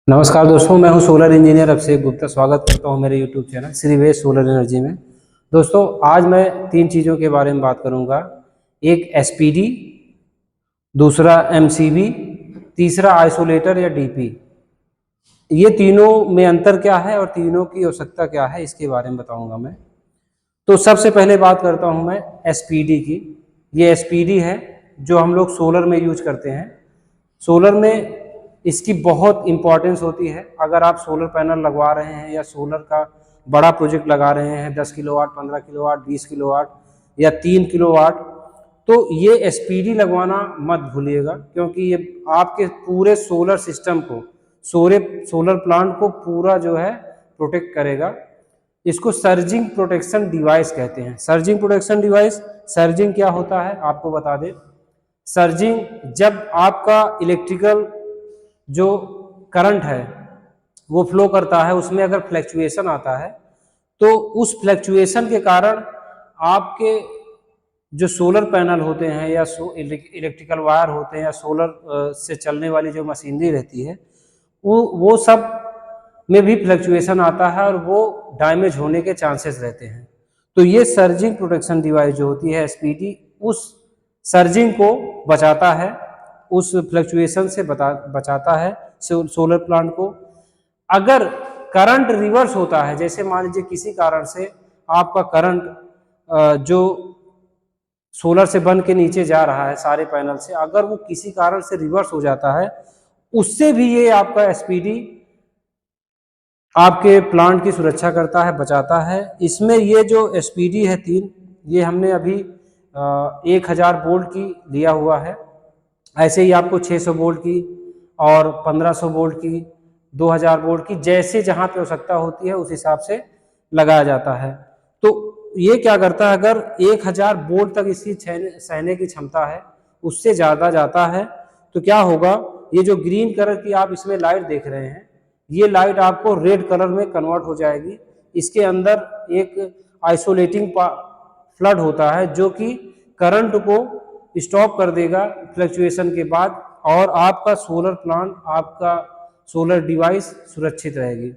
नमस्कार दोस्तों, मैं हूं सोलर इंजीनियर अभिषेक गुप्ता। स्वागत करता हूं मेरे यूट्यूब चैनल श्रीवेश सोलर एनर्जी में। दोस्तों, आज मैं तीन चीज़ों के बारे में बात करूंगा। एक एसपीडी, दूसरा एमसीबी, तीसरा आइसोलेटर या डीपी। ये तीनों में अंतर क्या है और तीनों की आवश्यकता क्या है, इसके बारे में बताऊंगा मैं। तो सबसे पहले बात करता हूं मैं एसपीडी की। ये एसपीडी है जो हम लोग सोलर में यूज करते हैं। सोलर में इसकी बहुत इंपॉर्टेंस होती है। अगर आप सोलर पैनल लगवा रहे हैं या सोलर का बड़ा प्रोजेक्ट लगा रहे हैं 10 किलोवाट, 15 किलोवाट, 20 किलोवाट या 3 किलोवाट, तो ये एसपीडी लगवाना मत भूलिएगा, क्योंकि ये आपके पूरे सोलर सिस्टम को, सोलर प्लांट को पूरा जो है प्रोटेक्ट करेगा। इसको सर्जिंग प्रोटेक्शन डिवाइस कहते हैं। सर्जिंग प्रोटेक्शन डिवाइस, सर्जिंग क्या होता है आपको बता दें। सर्जिंग, जब आपका इलेक्ट्रिकल जो करंट है वो फ्लो करता है, उसमें अगर फ्लैक्चुएशन आता है तो उस फ्लैक्चुएशन के कारण आपके जो सोलर पैनल होते हैं या इलेक्ट्रिकल वायर होते हैं या सोलर से चलने वाली जो मशीनरी रहती है, वो सब में भी फ्लक्चुएशन आता है और वो डैमेज होने के चांसेस रहते हैं। तो ये सर्जिंग प्रोटेक्शन डिवाइस जो होती है एसपीडी, उस सर्जिंग को बचाता है, उस फ्लक्चुएशन से बचाता है सोलर प्लांट को। अगर करंट रिवर्स होता है, जैसे मान लीजिए किसी कारण से आपका करंट जो सोलर से बन के नीचे जा रहा है सारे पैनल से, अगर वो किसी कारण से रिवर्स हो जाता है, उससे भी ये आपका एसपीडी आपके प्लांट की सुरक्षा करता है, बचाता है। इसमें ये जो एसपीडी है तीन, ये हमने अभी 1000 वोल्ट की लिया हुआ है। ऐसे ही आपको 600 वोल्ट की और 1500 वोल्ट की, 2000 वोल्ट की, जैसे जहाँ पे आवश्यकता होती है उस हिसाब से लगाया जाता है। तो ये क्या करता है, अगर 1000 वोल्ट तक इसकी सहने की क्षमता है, उससे ज़्यादा जाता है तो क्या होगा, ये जो ग्रीन कलर की आप इसमें लाइट देख रहे हैं, ये लाइट आपको रेड कलर में कन्वर्ट हो जाएगी। इसके अंदर एक आइसोलेटिंग फ्लड होता है जो कि करंट को स्टॉप कर देगा फ्लक्चुएशन के बाद, और आपका सोलर प्लांट, आपका सोलर डिवाइस सुरक्षित रहेगी।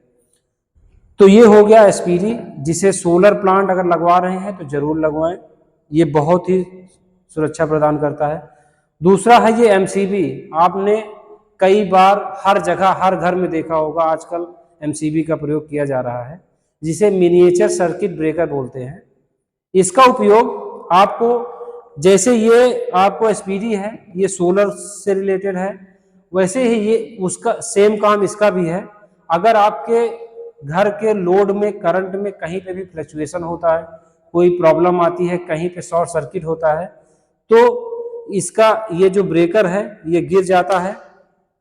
तो ये हो गया एसपीडी, जिसे सोलर प्लांट अगर लगवा रहे हैं तो जरूर लगवाएं, ये बहुत ही सुरक्षा प्रदान करता है। दूसरा है ये एमसीबी। आपने कई बार हर जगह हर घर में देखा होगा, आजकल एमसीबी का प्रयोग किया जा रहा है, जिसे मिनिएचर सर्किट ब्रेकर बोलते हैं। इसका उपयोग आपको, जैसे ये आपको एसपीडी है, ये सोलर से रिलेटेड है, वैसे ही ये उसका सेम काम इसका भी है। अगर आपके घर के लोड में, करंट में कहीं पे भी फ्लक्चुएशन होता है, कोई प्रॉब्लम आती है, कहीं पे शॉर्ट सर्किट होता है, तो इसका ये जो ब्रेकर है ये गिर जाता है,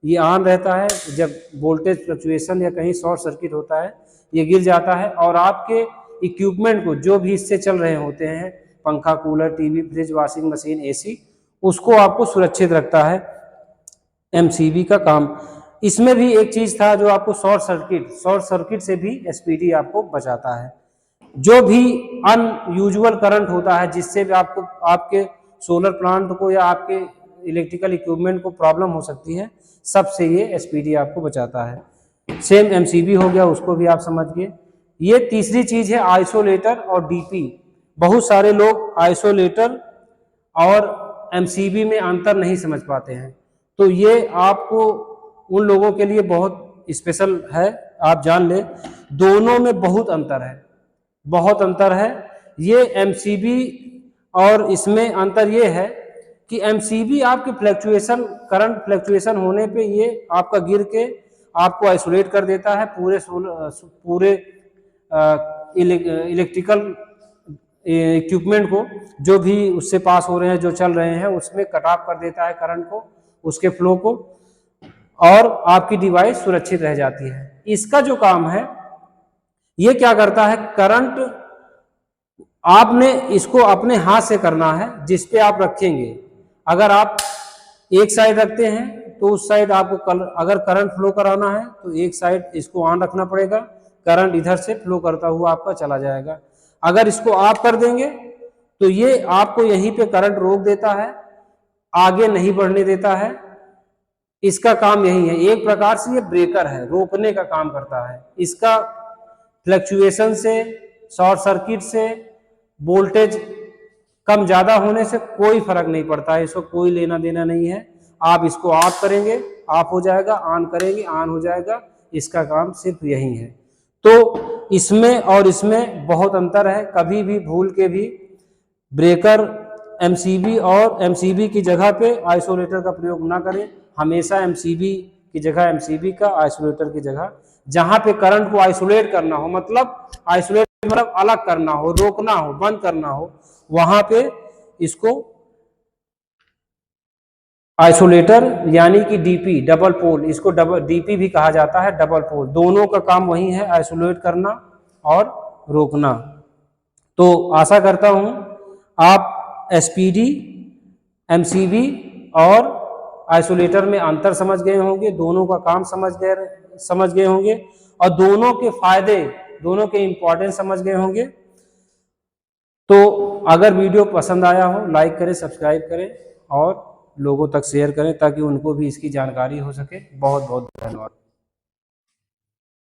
ये ऑन रहता है। जब वोल्टेज फ्लक्चुएशन या कहीं शॉर्ट सर्किट होता है, ये गिर जाता है और आपके इक्विपमेंट को, जो भी इससे चल रहे होते हैं, पंखा, cooler, TV, fridge, washing machine, AC, उसको आपको सुरक्षित रखता है एमसीबी का काम। इसमें भी एक चीज था जो आपको शॉर्ट सर्किट से भी एसपीडी आपको बचाता है। जो भी अनयूजुअल करंट होता है, जिससे भी आपको, आपके सोलर प्लांट को या आपके इलेक्ट्रिकल इक्विपमेंट को प्रॉब्लम हो सकती है, सबसे ये एसपीडी आपको बचाता है। सेम एमसीबी हो गया, उसको भी आप समझ गए। ये तीसरी चीज है आइसोलेटर और डीपी। बहुत सारे लोग आइसोलेटर और एमसीबी में अंतर नहीं समझ पाते हैं, तो ये आपको, उन लोगों के लिए बहुत स्पेशल है, आप जान ले, दोनों में बहुत अंतर है, बहुत अंतर है। ये एमसीबी और इसमें अंतर ये है कि एमसीबी आपके फ्लक्चुएशन, करंट फ्लक्चुएशन होने पे ये आपका गिर के आपको आइसोलेट कर देता है, पूरे इलेक्ट्रिकल इक्विपमेंट को, जो भी उससे पास हो रहे हैं, जो चल रहे हैं, उसमें कट ऑफ कर देता है करंट को, उसके फ्लो को, और आपकी डिवाइस सुरक्षित रह जाती है। इसका जो काम है, ये क्या करता है, करंट आपने इसको अपने हाथ से करना है, जिस पे आप रखेंगे। अगर आप एक साइड रखते हैं तो उस साइड आपको अगर करंट फ्लो कराना है तो एक साइड इसको ऑन रखना पड़ेगा, करंट इधर से फ्लो करता हुआ आपका चला जाएगा। अगर इसको आप कर देंगे तो ये आपको यहीं पे करंट रोक देता है, आगे नहीं बढ़ने देता है। इसका काम यही है। एक प्रकार से ये ब्रेकर है, रोकने का काम करता है। इसका फ्लक्चुएशन से, शॉर्ट सर्किट से, वोल्टेज कम ज्यादा होने से कोई फर्क नहीं पड़ता है, इसको कोई लेना देना नहीं है। आप इसको ऑफ करेंगे ऑफ हो जाएगा, ऑन करेंगे ऑन हो जाएगा, इसका काम सिर्फ यही है। तो इसमें और इसमें बहुत अंतर है। कभी भी भूल के भी ब्रेकर एमसीबी और एमसीबी की जगह पे आइसोलेटर का प्रयोग ना करें। हमेशा एमसीबी की जगह एमसीबी का, आइसोलेटर की जगह, जहां पे करंट को आइसोलेट करना हो, मतलब आइसोलेट मतलब अलग करना हो, रोकना हो, बंद करना हो, वहां पे इसको आइसोलेटर यानी कि डीपी, डबल पोल, इसको डबल डीपी भी कहा जाता है, डबल पोल, दोनों का काम वही है, आइसोलेट करना और रोकना। तो आशा करता हूं आप एसपीडी, एमसीबी और आइसोलेटर में अंतर समझ गए होंगे, दोनों का काम समझ गए होंगे और दोनों के फायदे, दोनों के इंपॉर्टेंस समझ गए होंगे। तो अगर वीडियो पसंद आया हो, लाइक करें, सब्सक्राइब करें और लोगों तक शेयर करें ताकि उनको भी इसकी जानकारी हो सके। बहुत बहुत धन्यवाद।